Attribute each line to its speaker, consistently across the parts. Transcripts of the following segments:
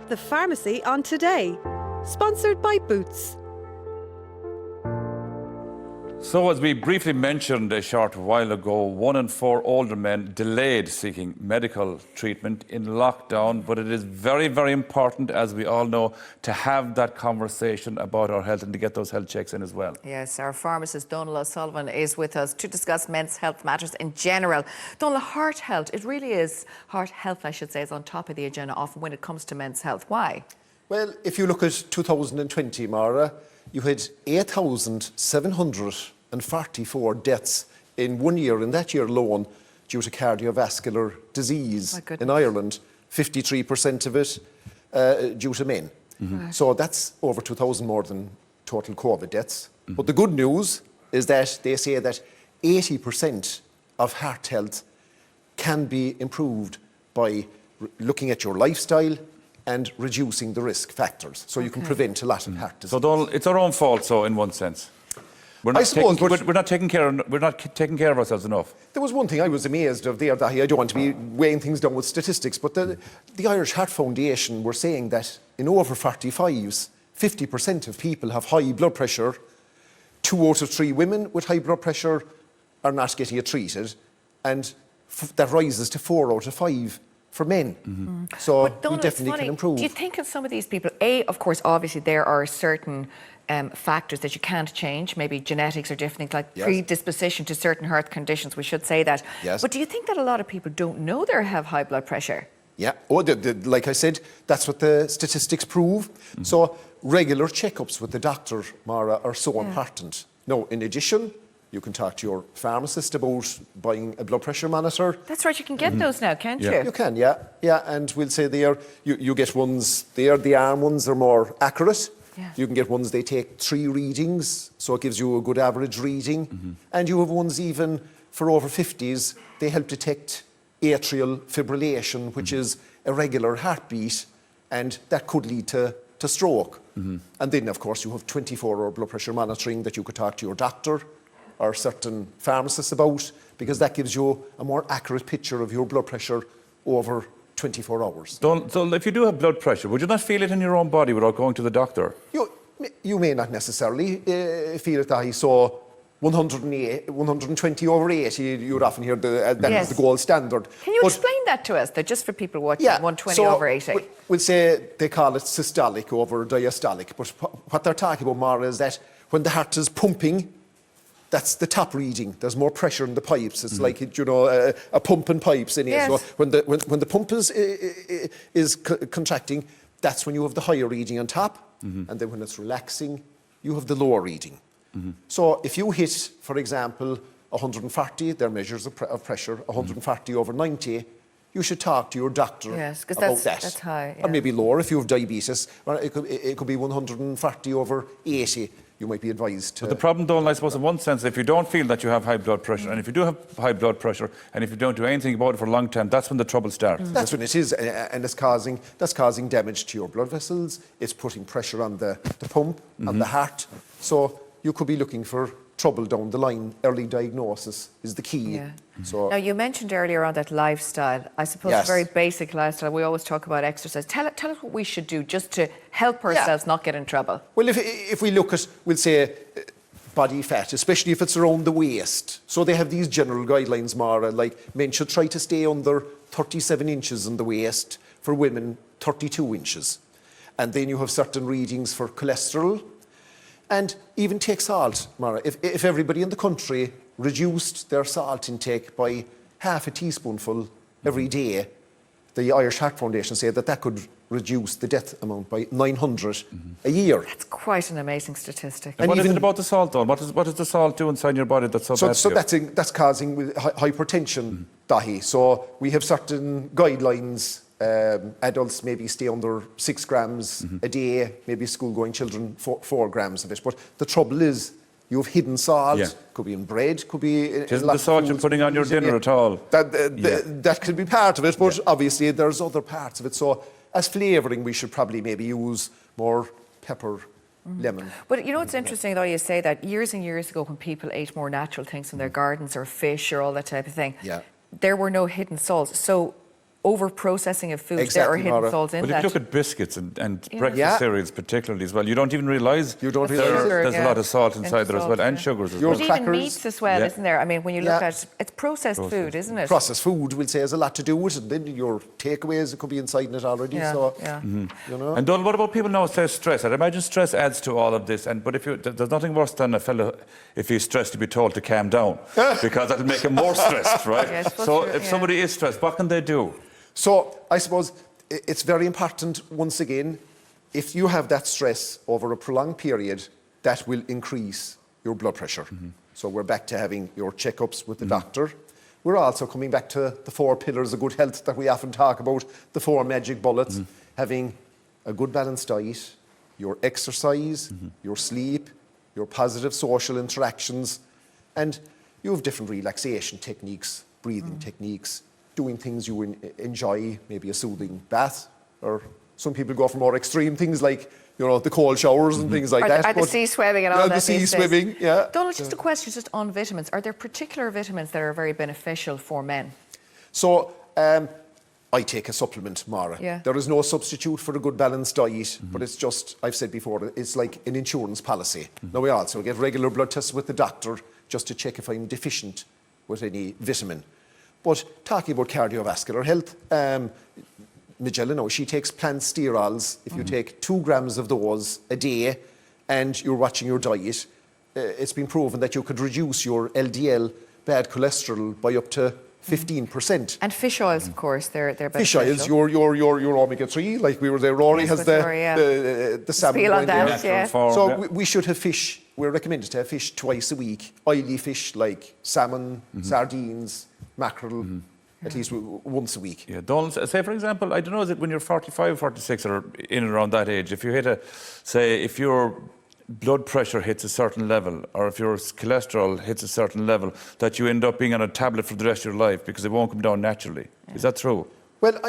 Speaker 1: The Pharmacy on Today, sponsored by Boots.
Speaker 2: So, as we briefly mentioned a short while ago, 1 in 4 older men delayed seeking medical treatment in lockdown. But it is very, very important, as we all know, to have that conversation about our health and to get those health checks in as well.
Speaker 3: Yes, our pharmacist Donal O'Sullivan is with us to discuss men's health matters in general. Donal, heart health, it really is, heart health I should say, is on top of the agenda often when it comes to men's health. Why?
Speaker 4: Well, if you look at 2020, Mara, you had 8,744 deaths in 1 year, in that year alone, due to cardiovascular disease in Ireland, 53% of it due to men. So that's over 2,000 more than total COVID deaths. But the good news is that they say that 80% of heart health can be improved by looking at your lifestyle and reducing the risk factors. So you can prevent a lot of heart disease.
Speaker 2: So, Donal, it's our own fault, so in one sense. We're not taking care of ourselves enough.
Speaker 4: There was one thing I was amazed of there, Dahi. I don't want to be weighing things down with statistics, but the Irish Heart Foundation were saying that in over 45s, 50% of people have high blood pressure. 2 out of 3 women with high blood pressure are not getting it treated, and that rises to 4 out of 5 for men. So we definitely can improve.
Speaker 3: Do you think of some of these people, of course, obviously there are certain factors that you can't change, maybe genetics or different things, like predisposition to certain heart conditions, we should say that.
Speaker 4: Yes.
Speaker 3: But do you think that a lot of people don't know they have high blood pressure?
Speaker 4: Yeah, like I said, that's what the statistics prove. So regular checkups with the doctor, Mara, are so important. Now, in addition, you can talk to your pharmacist about buying a blood pressure monitor.
Speaker 3: That's right, you can get those now, can't you?
Speaker 4: You can, yeah, and we'll say you get ones there, the arm ones are more accurate. You can get ones, they take 3 readings, so it gives you a good average reading. And you have ones even for over 50s, they help detect atrial fibrillation, which is irregular heartbeat, and that could lead to stroke. And then, of course, you have 24-hour blood pressure monitoring that you could talk to your doctor or certain pharmacists about, because that gives you a more accurate picture of your blood pressure over 24 hours.
Speaker 2: So if you do have blood pressure, would you not feel it in your own body without going to the doctor?
Speaker 4: You may not necessarily feel it, Dahi. So 120 over 80, you'd often hear that is the gold standard.
Speaker 3: Can you explain that to us, that just for people watching, 120 over 80?
Speaker 4: We'll say they call it systolic over diastolic, but what they're talking about, Mara, is that when the heart is pumping, that's the top reading. There's more pressure in the pipes. It's like, a pump and pipes in here. So when the pump is contracting, that's when you have the higher reading on top. And then when it's relaxing, you have the lower reading. So if you hit, for example, 140, their measures of pressure, 140 over 90, you should talk to your doctor about that.
Speaker 3: That's high.
Speaker 4: Or maybe lower if you have diabetes. Or it could be 140 over 80. You might be advised to...
Speaker 2: But the problem, Donal, I suppose, in one sense, if you don't feel that you have high blood pressure, and if you do have high blood pressure, and if you don't do anything about it for a long time, that's when the trouble starts.
Speaker 4: That's when it is, and that's causing damage to your blood vessels. It's putting pressure on the pump, on the heart. So you could be looking for trouble down the line. Early diagnosis is the key. So
Speaker 3: now, you mentioned earlier on that lifestyle. I suppose a very basic lifestyle. We always talk about exercise. Tell us what we should do just to help ourselves not get in trouble.
Speaker 4: Well, if we look at, we'll say, body fat, especially if it's around the waist. So they have these general guidelines, Mara, like men should try to stay under 37 inches in the waist, for women 32 inches. And then you have certain readings for cholesterol. And even take salt, Mara. If everybody in the country reduced their salt intake by half a teaspoonful every day, the Irish Heart Foundation said that could reduce the death amount by 900 a year.
Speaker 3: That's quite an amazing statistic.
Speaker 2: And what is it about the salt, though? What does the salt do inside your body that's so bad?
Speaker 4: So that's causing hypertension, Dahi. So we have certain guidelines. Adults maybe stay under 6 grams a day, maybe school-going children 4 grams of it. But the trouble is, you have hidden salt, could be in bread, could be in
Speaker 2: Isn't the salt you're putting on your dinner at all?
Speaker 4: That could be part of it, but obviously there's other parts of it. So as flavouring, we should probably maybe use more pepper, lemon.
Speaker 3: But it's interesting, though, you say that years and years ago when people ate more natural things from their gardens or fish or all that type of thing, there were no hidden salts. So over-processing of food there or
Speaker 4: Exactly,
Speaker 3: hidden
Speaker 4: Maura.
Speaker 3: salt in
Speaker 2: But if
Speaker 3: that.
Speaker 2: you look at biscuits and breakfast
Speaker 4: Yeah.
Speaker 2: cereals particularly as well, you don't even realise
Speaker 4: You don't realise it.
Speaker 2: there's
Speaker 3: Yeah.
Speaker 2: a lot of salt inside
Speaker 3: And
Speaker 2: there as
Speaker 3: salt,
Speaker 2: well, and
Speaker 3: yeah.
Speaker 2: sugars as
Speaker 4: Your
Speaker 2: well.
Speaker 3: But even
Speaker 4: crackers.
Speaker 3: meats as well,
Speaker 2: Yeah.
Speaker 3: isn't there? I mean, when you look
Speaker 4: Yeah.
Speaker 3: at it's processed food, isn't it?
Speaker 4: Processed food, we'll say, has a lot to do with it. Then your takeaways, it could be inside it already.
Speaker 3: Yeah,
Speaker 4: So,
Speaker 3: yeah.
Speaker 4: you know.
Speaker 2: And Donald, what about people now say stress? I'd imagine stress adds to all of this. But if there's nothing worse than a fellow, if he's stressed, to be told to calm down, because that'll make him more stressed, right?
Speaker 3: Yeah, I suppose
Speaker 2: So
Speaker 3: you're-
Speaker 2: if
Speaker 3: yeah.
Speaker 2: somebody is stressed, what can they do?
Speaker 4: So I suppose it's very important, once again, if you have that stress over a prolonged period, that will increase your blood pressure. So we're back to having your checkups with the doctor. We're also coming back to the 4 pillars of good health that we often talk about, the 4 magic bullets, having a good balanced diet, your exercise, your sleep, your positive social interactions, and you have different relaxation techniques, breathing techniques, doing things you enjoy, maybe a soothing bath, or some people go for more extreme things like, you know, the cold showers and things like that.
Speaker 3: Or the
Speaker 4: but-
Speaker 3: sea swimming and all
Speaker 4: Yeah,
Speaker 3: that
Speaker 4: the sea
Speaker 3: these days.
Speaker 4: swimming, yeah.
Speaker 3: Donald, just a question just on vitamins. Are there particular vitamins that are very beneficial for men?
Speaker 4: So I take a supplement, Mara.
Speaker 3: Yeah.
Speaker 4: There is no substitute for a good balanced diet, but it's just, I've said before, it's like an insurance policy. Now we also get regular blood tests with the doctor just to check if I'm deficient with any vitamin. But talking about cardiovascular health, Magella now, she takes plant sterols. If you take 2 grams of those a day and you're watching your diet, it's been proven that you could reduce your LDL, bad cholesterol, by up to 15%.
Speaker 3: And fish oils, of course, they're
Speaker 4: Fish
Speaker 3: beneficial.
Speaker 4: oils, your omega-3, like we were there. Rory
Speaker 3: Yes,
Speaker 4: has
Speaker 3: with
Speaker 4: the,
Speaker 3: Rory, yeah.
Speaker 4: the salmon.
Speaker 3: Spiel on
Speaker 4: going there.
Speaker 3: that, yeah.
Speaker 4: So we should have fish. We're recommended to have fish twice a week. Oily fish like salmon, sardines, mackerel, at least once a week.
Speaker 2: Yeah, Donald, say for example, I don't know, is it when you're 45, 46 or in and around that age, if you hit if your blood pressure hits a certain level or if your cholesterol hits a certain level, that you end up being on a tablet for the rest of your life because it won't come down naturally. Is that true?
Speaker 4: Well,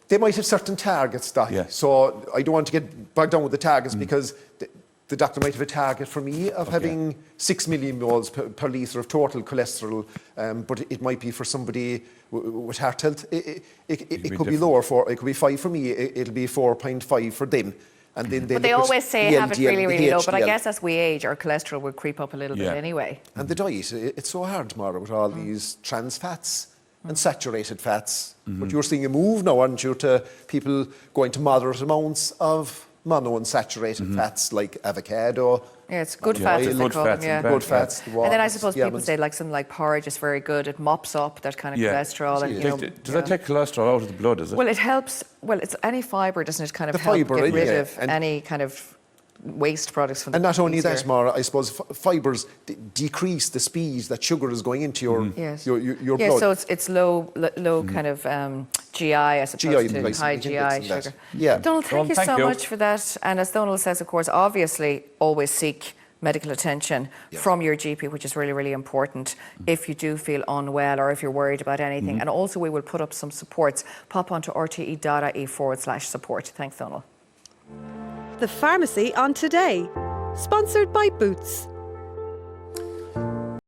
Speaker 4: they might have certain targets, Doc.
Speaker 2: Yeah.
Speaker 4: So I don't want to get bogged down with the targets because the doctor might have a target for me of having 6 millimoles per litre of total cholesterol, but it might be for somebody with heart health. It could be lower. It could be 5 for me. It'll be 4.5 for them. And then
Speaker 3: But they
Speaker 4: look at
Speaker 3: always say
Speaker 4: the
Speaker 3: have it
Speaker 4: LDL,
Speaker 3: really,
Speaker 4: the
Speaker 3: really low. But I
Speaker 4: HDL.
Speaker 3: guess as we age, our cholesterol will creep up a little bit
Speaker 2: Yeah.
Speaker 3: anyway.
Speaker 4: And the diet, it's so hard, Mara, with all these trans fats and saturated fats. But you're seeing a move now, aren't you, to people going to moderate amounts of monounsaturated fats like avocado.
Speaker 3: Yeah, it's good
Speaker 2: Yeah,
Speaker 3: fats,
Speaker 2: it's
Speaker 3: as they
Speaker 2: good
Speaker 3: call
Speaker 2: fats
Speaker 3: them, yeah.
Speaker 2: and bad
Speaker 4: Good fats. the
Speaker 3: And then I
Speaker 4: walnuts,
Speaker 3: suppose
Speaker 4: the
Speaker 3: people
Speaker 4: almonds.
Speaker 3: say like something like porridge is very good. It mops up that kind of
Speaker 2: Yeah.
Speaker 3: cholesterol. And, you know,
Speaker 2: Does that take cholesterol out of the blood, is it?
Speaker 3: Well, it helps. Well, it's any fibre, doesn't it? Kind of
Speaker 4: The
Speaker 3: help
Speaker 4: fibre,
Speaker 3: get rid
Speaker 4: yeah.
Speaker 3: of
Speaker 4: And-
Speaker 3: any kind of waste products from the
Speaker 4: And not only that,
Speaker 3: easier.
Speaker 4: Mara, I suppose fibres decrease the speed that sugar is going into your
Speaker 3: Yes.
Speaker 4: your
Speaker 3: Yeah,
Speaker 4: blood.
Speaker 3: so it's low kind of GI as opposed to
Speaker 4: glycemic
Speaker 3: high
Speaker 4: index
Speaker 3: GI
Speaker 4: and that.
Speaker 3: sugar.
Speaker 4: Yeah.
Speaker 3: Donald, thank
Speaker 2: Donald,
Speaker 3: you
Speaker 2: thank
Speaker 3: so
Speaker 2: you.
Speaker 3: much for that. And as Donald says, of course, obviously always seek medical attention from your GP, which is really, really important if you do feel unwell or if you're worried about anything. And also we will put up some supports. Pop onto rte.ie/support. Thanks, Donald.
Speaker 1: The Pharmacy on Today. Sponsored by Boots.